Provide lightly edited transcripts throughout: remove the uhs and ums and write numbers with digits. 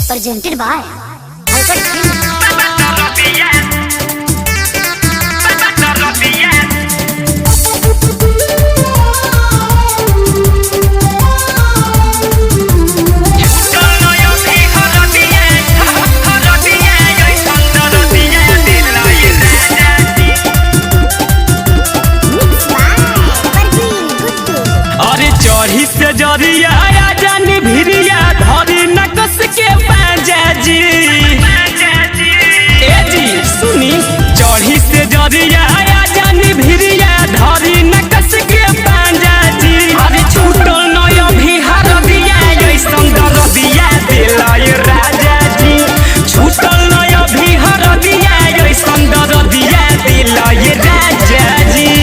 presented by Halkat Film. चढ़ी से जरिया जानी भिरिया धरी नकस के पांजा जी ए जी सुनी चढ़ी से जरिया जानी भिरिया धरी नकस के पांजा जी अरे छूटल नय भी हर दिया ऐसन दर दिया दिलाय राजा जी छूटल नय भी हर दिया ऐसन दर दिया दिलाय राजा जी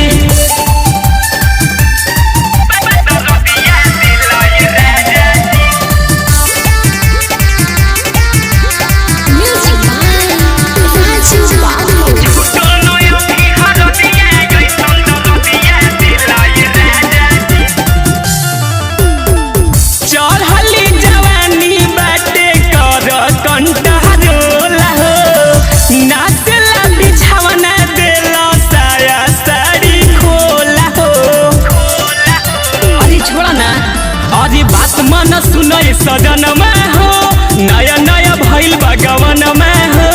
मन सुनय सदन में हो नया नया भइल भगवान में हो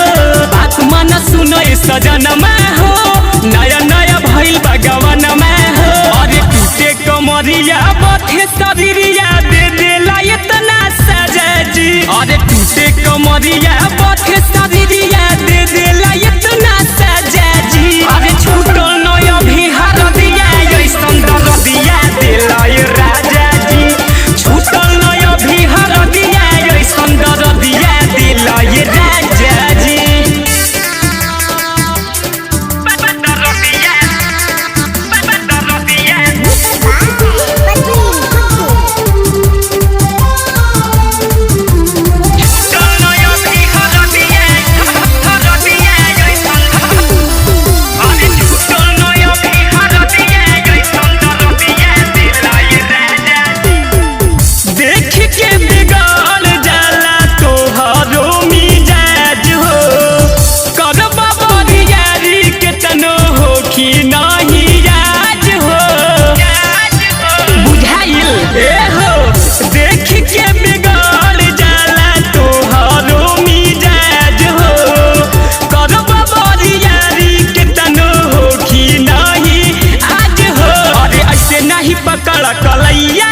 बात मन सुनय सदन में हो नया नया भइल भगवान में हो अरे टूटे कमरिया बथे शरीरिया दे देला इतना सजा जी अरे टूटे कमरिया बथे शरीरिया दे देला इतना सजा जी अरे छूटल नया भी हर दिया ऐसन दर दिया देला राजा जी छूटल नया भी हर दिया ऐसन दर दिया दिलाय राजा जी पकड़ कलैया